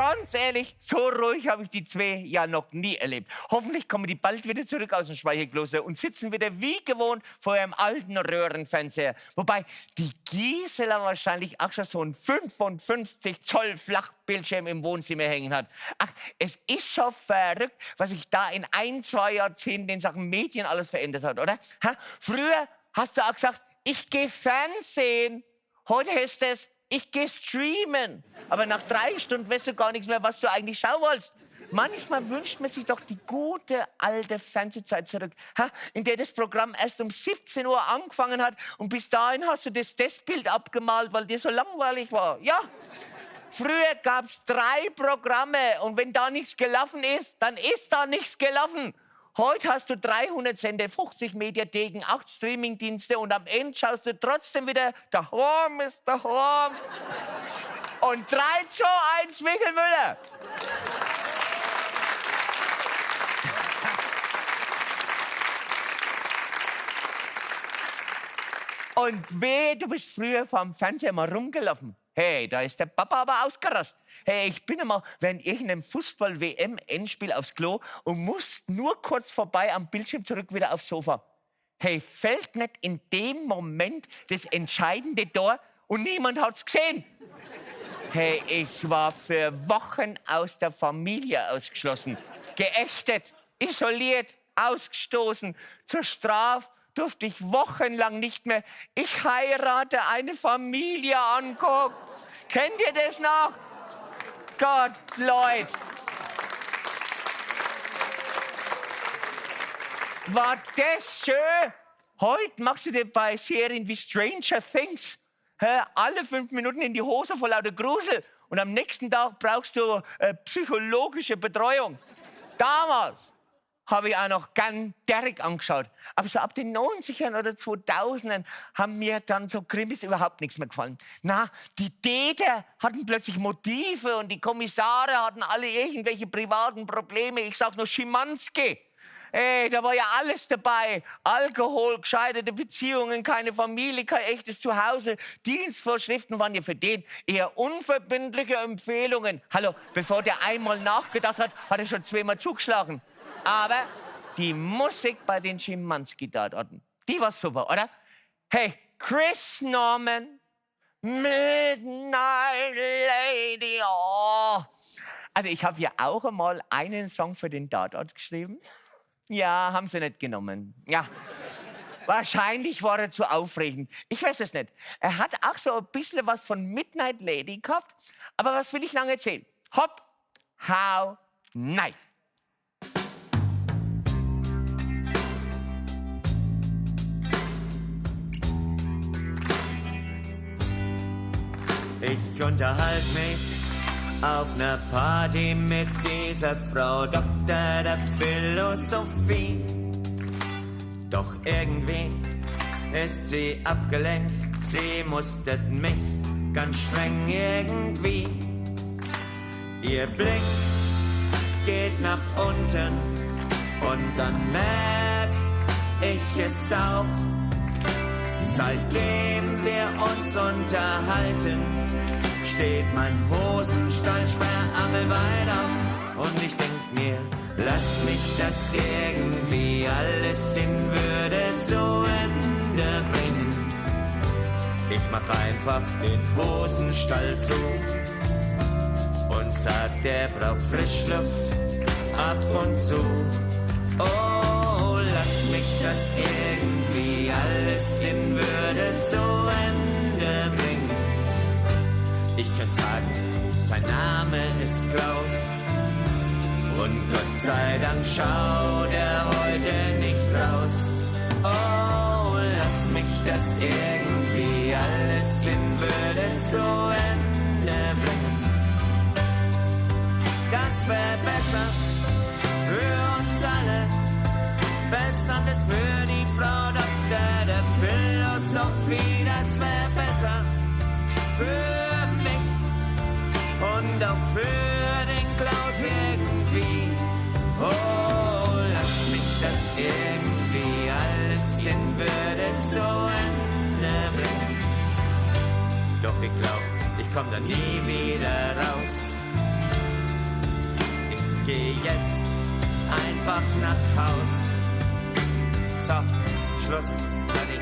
ganz ehrlich, so ruhig habe ich die zwei ja noch nie erlebt. Hoffentlich kommen die bald wieder zurück aus dem Schweigekloster und sitzen wieder wie gewohnt vor ihrem alten Röhrenfernseher. Wobei die Gisela wahrscheinlich auch schon so einen 55 Zoll Flachbildschirm im Wohnzimmer hängen hat. Ach, es ist schon verrückt, was sich da in 1-2 Jahrzehnten in Sachen Medien alles verändert hat, oder? Ha? Früher hast du auch gesagt, ich gehe Fernsehen. Heute heißt es, ich gehe streamen. Aber nach 3 Stunden weißt du gar nichts mehr, was du eigentlich schauen wolltest. Manchmal wünscht man sich doch die gute alte Fernsehzeit zurück, in der das Programm erst um 17 Uhr angefangen hat und bis dahin hast du das Testbild abgemalt, weil dir so langweilig war. Ja, früher gab es 3 Programme und wenn da nichts gelaufen ist, dann ist da nichts gelaufen. Heute hast du 300 Sender, 50 Mediatheken, 8 Streamingdienste und am Ende schaust du trotzdem wieder daheim ist daheim. Und 3 zu 1 Michael Müller. Und weh, du bist früher vom Fernseher mal rumgelaufen. Hey, da ist der Papa aber ausgerastet. Hey, ich bin einmal während irgendeinem Fußball-WM-Endspiel aufs Klo und muss nur kurz vorbei am Bildschirm zurück wieder aufs Sofa. Hey, fällt nicht in dem Moment das entscheidende Tor und niemand hat's gesehen? Hey, ich war für Wochen aus der Familie ausgeschlossen. Geächtet, isoliert, ausgestoßen. Zur Strafe durfte ich wochenlang nicht mehr Ich heirate eine Familie angucken. Kennt ihr das noch? Gott, Leute. War das schön? Heute machst du dir bei Serien wie Stranger Things alle 5 Minuten in die Hose vor lauter Grusel. Und am nächsten Tag brauchst du psychologische Betreuung. Damals habe ich auch noch gern Derek angeschaut. Aber so ab den 90ern oder 2000ern haben mir dann so Krimis überhaupt nichts mehr gefallen. Na, die Täter hatten plötzlich Motive und die Kommissare hatten alle irgendwelche privaten Probleme. Ich sag nur Schimanski. Ey, da war ja alles dabei. Alkohol, gescheiterte Beziehungen, keine Familie, kein echtes Zuhause. Dienstvorschriften waren ja für den eher unverbindliche Empfehlungen. Hallo, bevor der einmal nachgedacht hat, hat er schon 2-mal zugeschlagen. Aber die Musik bei den Schimanski-Tatorten, die war super, oder? Hey, Chris Norman, Midnight Lady, oh. Also ich habe ja auch einmal einen Song für den Tatort geschrieben. Ja, haben sie nicht genommen. Ja, wahrscheinlich war er zu aufregend. Ich weiß es nicht. Er hat auch so ein bisschen was von Midnight Lady gehabt. Aber was will ich lange erzählen? Hopp, how, night. Ich unterhalte mich auf ner Party mit dieser Frau Doktor der Philosophie. Doch irgendwie ist sie abgelenkt, sie mustert mich ganz streng irgendwie. Ihr Blick geht nach unten und dann merk ich es auch. Seitdem wir uns unterhalten, steht mein Hosenstall sperrangelweit auf. Und ich denk mir, lass mich das irgendwie alles in Würde zu Ende bringen. Ich mach einfach den Hosenstall zu und sag, der braucht Frischluft ab und zu. Oh, lass mich das irgendwie alles in Würde zu Ende bringen. Ich kann sagen, sein Name ist Klaus. Und Gott sei Dank schaut er heute nicht raus. Oh, lass mich das irgendwie alles in Würde zu Ende bringen. Das wär besser für uns alle, besonders für die Frau Doktor der Philosophie. Das wär besser für mich und auch für den Klaus irgendwie. Oh, lass mich das irgendwie alles in Würde zu Ende bringen. Doch ich glaub, ich komm da nie wieder raus. geh jetzt einfach nach Haus. So, Schluss, fertig.